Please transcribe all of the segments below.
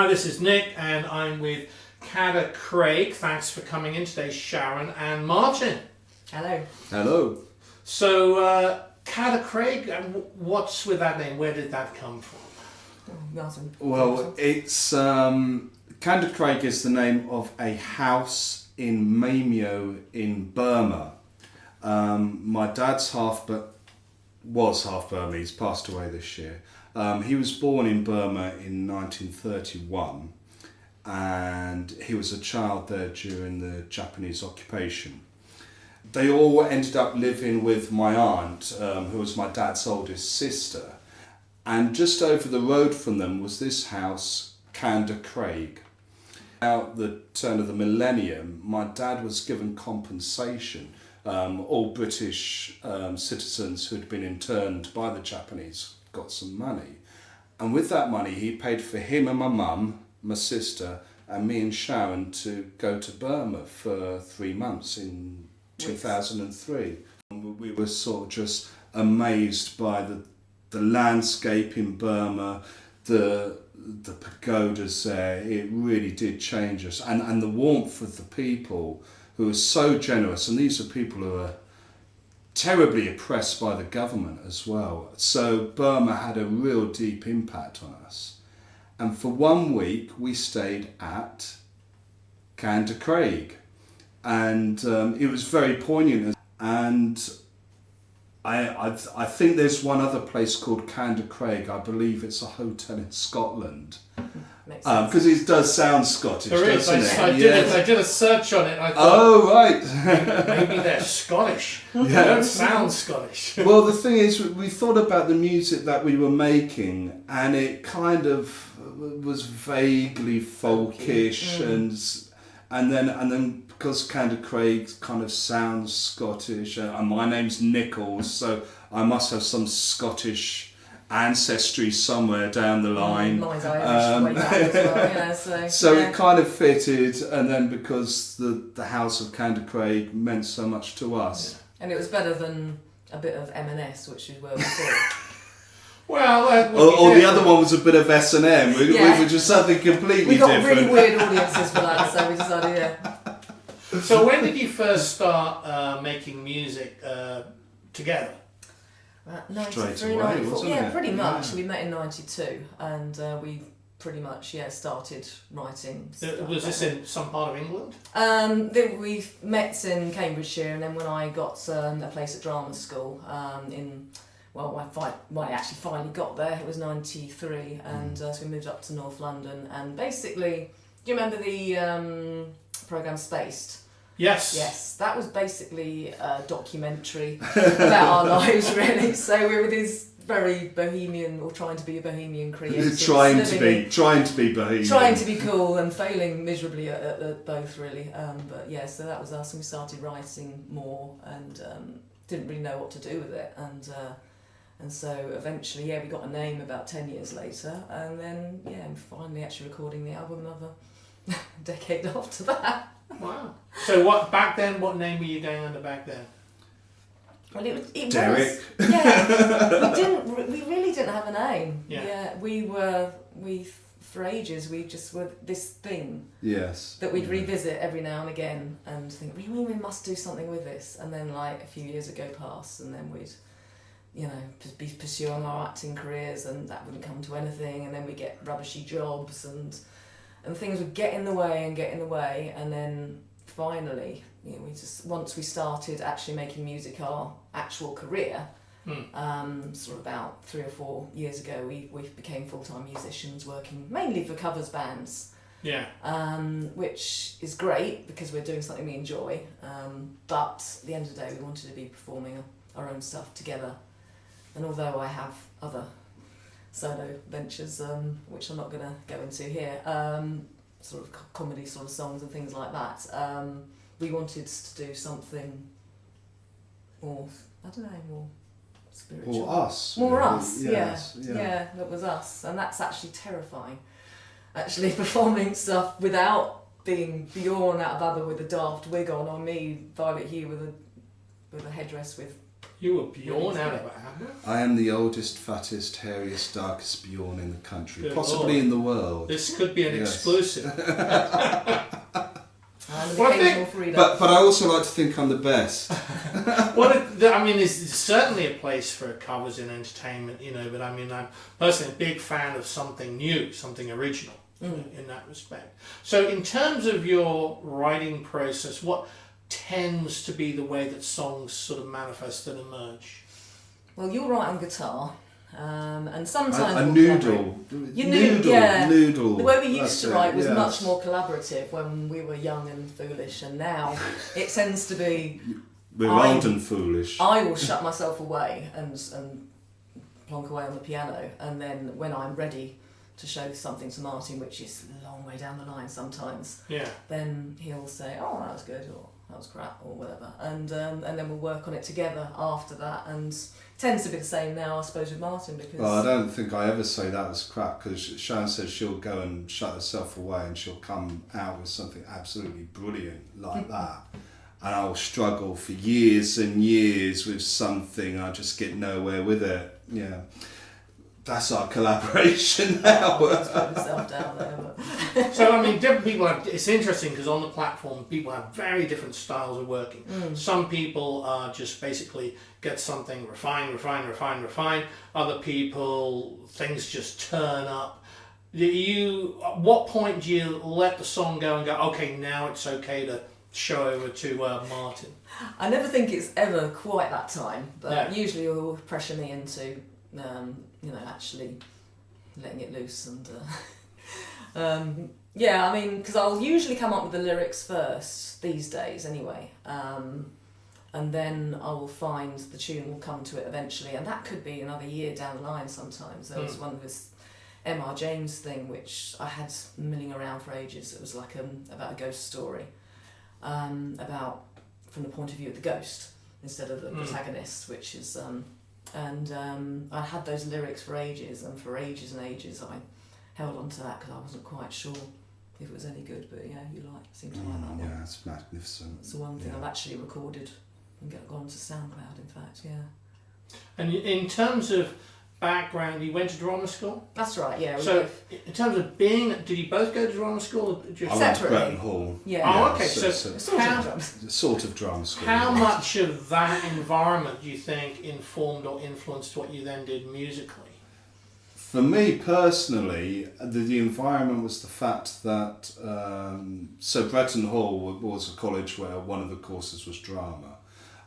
this is Nick, and I'm with Candacraig. Thanks for coming in today, Sharon and Martin. Hello. Hello. So, Candacraig, what's with that name? Where did that come from? Martin. Well, it's Candacraig is the name of a house in Mamio in Burma. My dad's was half Burmese, passed away this year. He was born in Burma in 1931, and he was a child there during the Japanese occupation. They all ended up living with my aunt, who was my dad's oldest sister, and just over the road from them was this house, Candacraig. At the turn of the millennium, my dad was given compensation. All British citizens who had been interned by the Japanese got some money, and with that money he paid for him and my mum, my sister, and me and Sharon to go to Burma for 3 months in 2003. We were sort of just amazed by the landscape in Burma, the pagodas there. It really did change us, and the warmth of the people who are so generous, and these are people who are terribly oppressed by the government as well. So Burma had a real deep impact on us. And for 1 week we stayed at Candacraig, and it was very poignant. And I think there's one other place called Candacraig. I believe it's a hotel in Scotland. Because it does sound Scottish, There is. doesn't it? I did a search on it. And I thought, oh, right. maybe they're Scottish. Yeah. They don't sound Scottish. Well, the thing is, we thought about the music that we were making, and it kind of was vaguely folkish, and then because Candacraig kind of sounds Scottish, and my name's Nichols, so I must have some Scottish ancestry somewhere down the line. Mine's Irish way back as well, so it kind of fitted, and then because the house of Candacraig meant so much to us. Yeah. And it was better than a bit of M&S, which is where we thought. Well, or the other one was a bit of S&M, which was something completely different. We got really weird audiences for that, so we decided, yeah. So when did you first start making music together? 93, Straight away, 94. wasn't Yeah, it? pretty much. Yeah. We met in 92, and we pretty much started writing stuff. Was this in some part of England? We met in Cambridgeshire, and then when I got a place at drama school I actually finally got there. It was 93, and so we moved up to North London. And basically, do you remember the programme Spaced? Yes. Yes, that was basically a documentary about our lives, really. So we were these very bohemian, or trying to be a bohemian creators. trying to be bohemian. Trying to be cool and failing miserably at both, really. But yeah, so that was us, and we started writing more, and didn't really know what to do with it. And so eventually, we got a name about 10 years later, and then, finally actually recording the album another decade after that. Wow. So what name were you going under back then? Well, it Derek. was. Yeah, we really didn't have a name. Yeah. We for ages we just were this thing. Yes. That we'd revisit every now and again and think we must do something with this, and then like a few years would go past, and then we'd be pursuing our acting careers, and that wouldn't come to anything, and then we get rubbishy jobs, and things would get in the way, and then finally, once we started actually making music our actual career, sort of about 3 or 4 years ago, we became full-time musicians working mainly for covers bands. Yeah. Which is great because we're doing something we enjoy, but at the end of the day we wanted to be performing our own stuff together. And although I have other solo ventures, which I'm not going to go into here, sort of comedy sort of songs and things like that, we wanted to do something more, more spiritual. Or us. More really. us, Yes, yeah, that was us. And that's actually terrifying, actually performing stuff without being Bjorn out of ABBA with a daft wig on, or me, Violet Hue with a headdress with You were Bjorn out of Abba? I am the oldest, fattest, hairiest, darkest Bjorn in the country, Good possibly Lord. in the world. This could be an Yes. exclusive. And Well, I occasional think- freedom. But I also like to think I'm the best. Well, I mean, there's certainly a place for covers in entertainment, you know, but I mean, I'm personally a big fan of something new, something original in that respect. So in terms of your writing process, what tends to be the way that songs sort of manifest and emerge? Well, you'll write on guitar, and sometimes A we'll noodle. Noodle. The way we used That's to it, write was yes. much more collaborative when we were young and foolish, and now it tends to be We're I'm- old and foolish. I will shut myself away and plonk away on the piano, and then when I'm ready to show something to Martin, which is a long way down the line sometimes, Yeah. then he'll say, "Oh, that was good," or "That was crap," or whatever, and then we'll work on it together after that. And it tends to be the same now, I suppose, with Martin, because Well, I don't think I ever say that was crap, because Sharon says she'll go and shut herself away and she'll come out with something absolutely brilliant like that. And I'll struggle for years and years with something, I just get nowhere with it. Yeah. That's our collaboration now. Let's put himself down there. But So, I mean, different people have, it's interesting because on the platform, people have very different styles of working. Some people just basically get something refine. Other people, things just turn up. At what point do you let the song go and go, okay, now it's okay to show over to Martin? I never think it's ever quite that time, but Yeah. usually you'll pressure me into, actually letting it loose and. Yeah, I mean, because I'll usually come up with the lyrics first these days anyway, and then I will find the tune will come to it eventually, and that could be another year down the line sometimes. There was one of this M.R. James thing which I had milling around for ages. It was like about a ghost story, about from the point of view of the ghost instead of the protagonist, which is I had those lyrics for ages, and for ages and ages I held on to that because I wasn't quite sure if it was any good, but yeah, you seem to like that one. Yeah, it's magnificent. It's the one thing Yeah. I've actually recorded and gone to SoundCloud, in fact, yeah. And in terms of background, you went to drama school? That's right, yeah. we So, both- in terms of being, did you both go to drama school? Or did you I went to Separately. Bretton Hall. Yeah. Oh, okay, so sort how- of drums. Sort of drama school. How yeah. much of that environment do you think informed or influenced what you then did musically? For me personally, the environment was the fact that so Bretton Hall was a college where one of the courses was drama,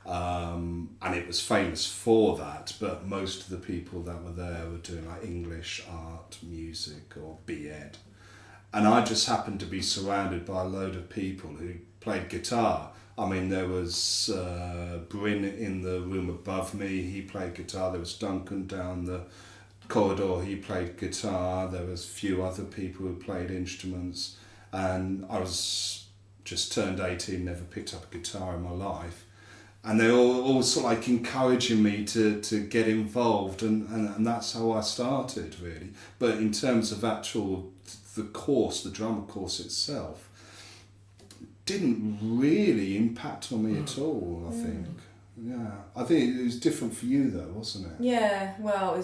and it was famous for that. But most of the people that were there were doing like English, art, music, or B.Ed, and I just happened to be surrounded by a load of people who played guitar. I mean, there was Bryn in the room above me. He played guitar. There was Duncan down the corridor, he played guitar. There was a few other people who played instruments, and I was just turned 18, never picked up a guitar in my life, and they all sort of like encouraging me to get involved, and that's how I started really. But in terms of the course, the drama course itself didn't really impact on me at all, I think. Yeah, I think it was different for you though, wasn't it? Yeah, well,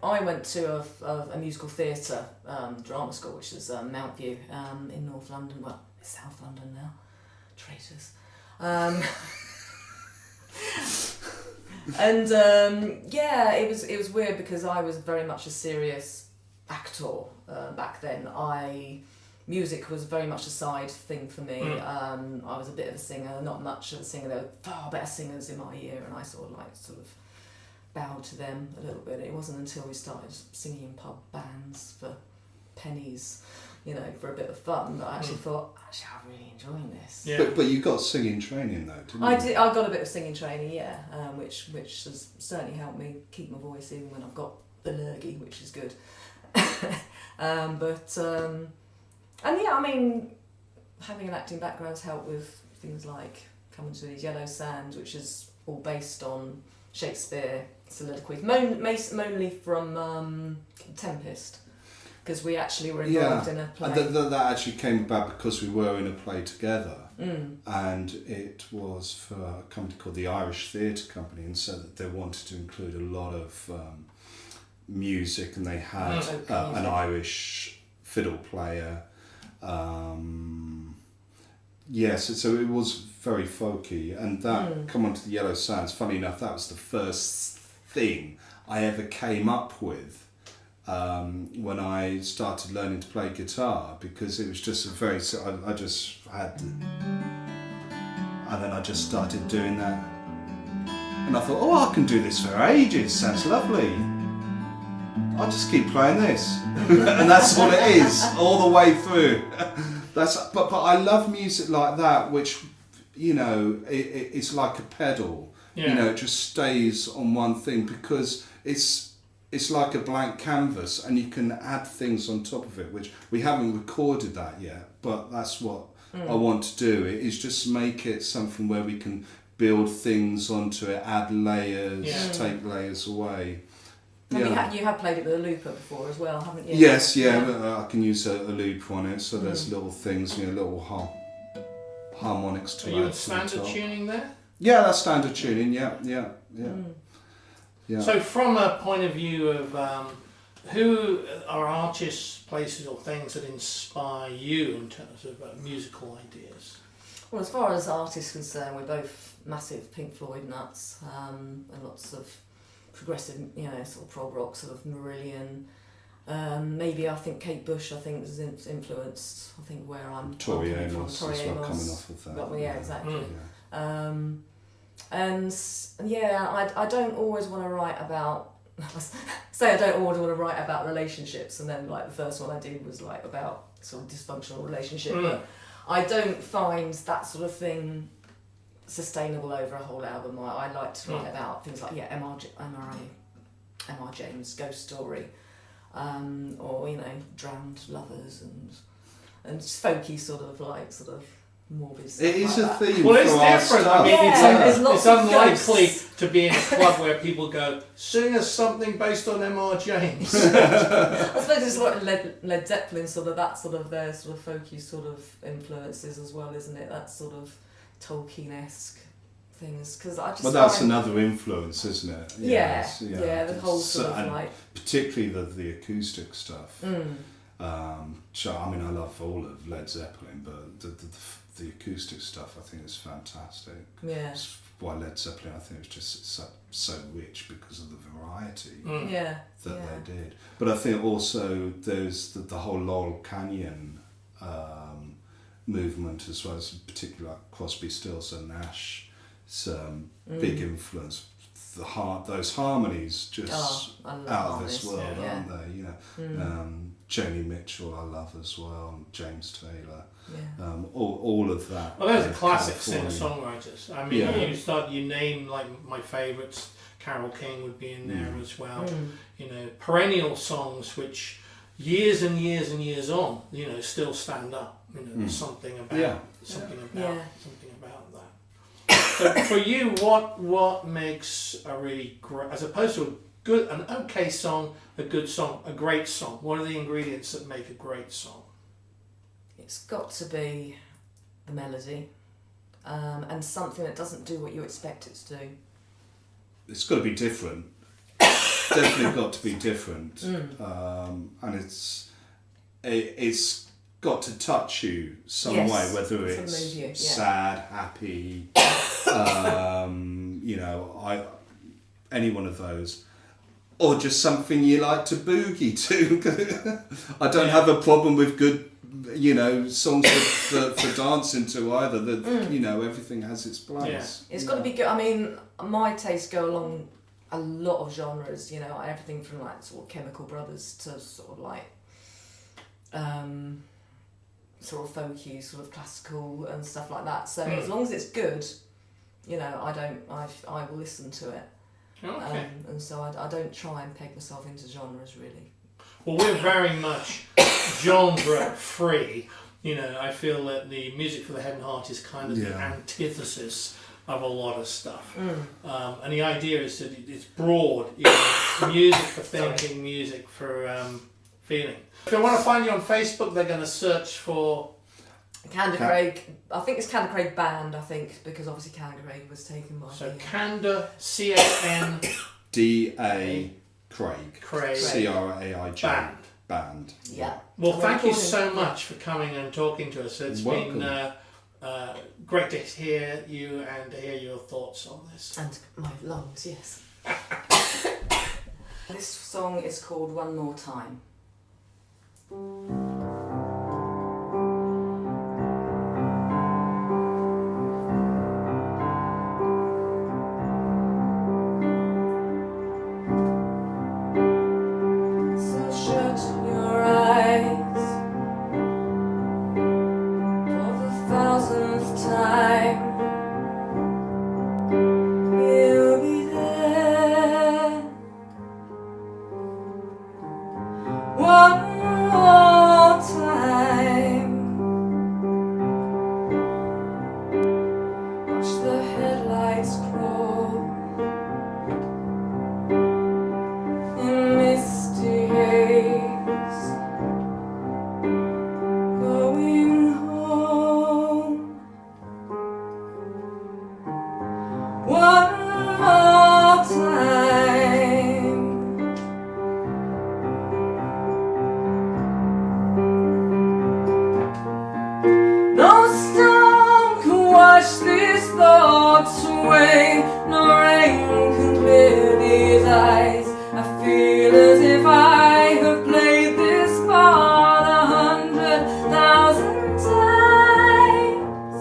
I went to a musical theatre drama school, which is Mount View in North London. Well, it's South London now, traitors. Yeah, it was weird because I was very much a serious actor back then. Music was very much a side thing for me. I was a bit of a singer, not much of a singer. There were far better singers in my year, and I sort of bowed to them a little bit. It wasn't until we started singing in pub bands for pennies, for a bit of fun, that I actually thought, actually, I'm really enjoying this. Yeah. But you got singing training though, didn't you? I did. I got a bit of singing training, yeah, which has certainly helped me keep my voice even when I've got the lurgy, which is good. And yeah, I mean, having an acting background has helped with things like Coming to These Yellow Sands, which is all based on Shakespeare soliloquies, mainly from Tempest. because we actually were involved in a play. And that actually came about because we were in a play together, and it was for a company called the Irish Theatre Company, and so that they wanted to include a lot of music, and they had an Irish fiddle player. Yes, so it was very folky, and that Come On to the Yellow Sands, funny enough, that was the first thing I ever came up with when I started learning to play guitar, because it was just I just had, and then I just started doing that, and I thought, oh, I can do this for ages, sounds lovely. I'll just keep playing this, and that's what it is all the way through. But I love music like that, which, you know, it's like a pedal. You know, it just stays on one thing, because it's like a blank canvas, and you can add things on top of it, which we haven't recorded that yet, but that's what I want to do. It is just make it something where we can build things onto it, add layers, take layers away. And you have played it with a looper before as well, haven't you? Yes, I can use a loop on it, so there's little things, you know, little harmonics to it. Are you in standard tuning there? Yeah, that's standard tuning, yeah. So from a point of view of who are artists, places or things that inspire you in terms of musical ideas? Well, as far as artists concerned, we're both massive Pink Floyd nuts, and lots of progressive, you know, sort of prog rock, sort of Marillion. Maybe I think Kate Bush, I think, has influenced, I think, where I'm Tori coming Amos from. as well, coming off of that. Well, yeah, exactly. And yeah, I don't always want to write about, say I don't always want to write about relationships, and then like the first one I did was like about sort of dysfunctional relationship, but I don't find that sort of thing sustainable over a whole album. I like to write about things like M.R. James' Ghost Story, or, you know, Drowned Lovers, and folky sort of morbid stuff. It is like a theme. Well, it's for our different. stuff. I mean, it's unlikely ghosts. to be in a club where people go, sing us something based on M.R. James. I suppose it's like Led Zeppelin, sort of that sort of their sort of folky sort of influences as well, isn't it? That sort of Tolkien-esque things, because I just. Well, that's another influence, isn't it? Yes, the whole sort of like. Particularly the acoustic stuff. So I mean, I love all of Led Zeppelin, but the acoustic stuff I think is fantastic. Yeah. That's why Led Zeppelin, I think, was just so rich, because of the variety that they did. But I think also there's the whole Laurel Canyon movement as well, as particularly like Crosby, Stills and Nash. Some big influence. Those harmonies just out of this world, aren't they? You know, Joni Mitchell I love as well, and James Taylor. All of that. Well, those are classic singer-songwriters. I mean, you name like my favourites. Carole King would be in there as well. You know, perennial songs which years and years and years on, you know, still stand up. You know, there's something about something about that. So for you, what makes a really great, as opposed to an okay song, a good song, a great song? What are the ingredients that make a great song? It's got to be the melody, and something that doesn't do what you expect it to do. It's got to be different. Definitely got to be different, and it's got to touch you some way, whether it's sad, happy, you know, any one of those, or just something you like to boogie to. I don't have a problem with good, you know, songs for dancing to either. That you know, everything has its place. It's got to be good. I mean, my tastes go along a lot of genres. You know, everything from like sort of Chemical Brothers to sort of like. Sort of folky, sort of classical and stuff like that. So as long as it's good, you know, I will listen to it. Okay. And so I don't try and peg myself into genres really. Well, we're very much genre free. You know, I feel that the music for the head and heart is kind of the antithesis of a lot of stuff. And the idea is that it's broad. You know, music for thinking, music for feeling. If they want to find you on Facebook, they're going to search for Candacraig. I think it's Candacraig Band. I think because obviously Candacraig was taken by. so Canda D.A. Craig. Craig C-R-A-I-G. Band. Band. Yeah. Well, So thank you recording. so much for coming and talking to us. It's Welcome. been great to hear you and to hear your thoughts on this. And my lungs, yes. This song is called One More Time. So shut your eyes for the 1000th time. You'll be there. One more time. Watch the headlights crawl in misty haze, going home. One more time. No storm can wash these thoughts away. No rain can clear these eyes. I feel as if I have played this part 100,000 times.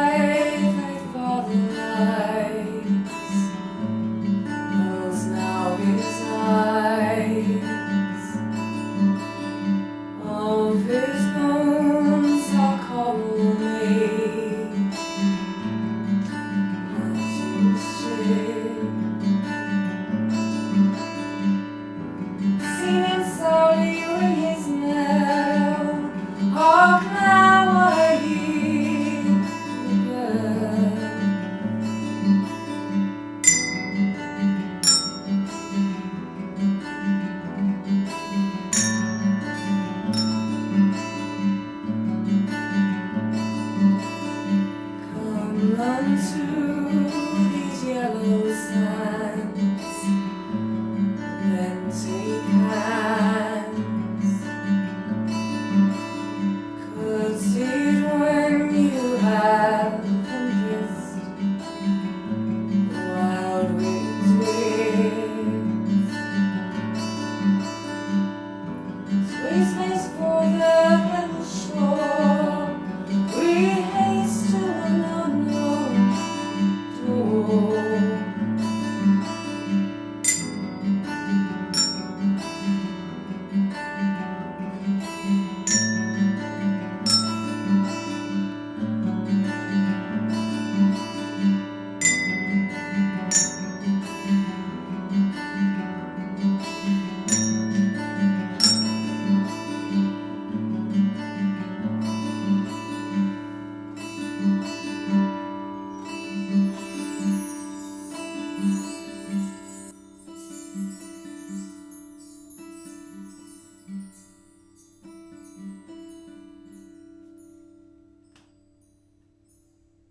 thy father lies, close now his eyes, of his bones are coral made, as you sit, singing slowly with his knell. Hark now, I hear the bird. Come unto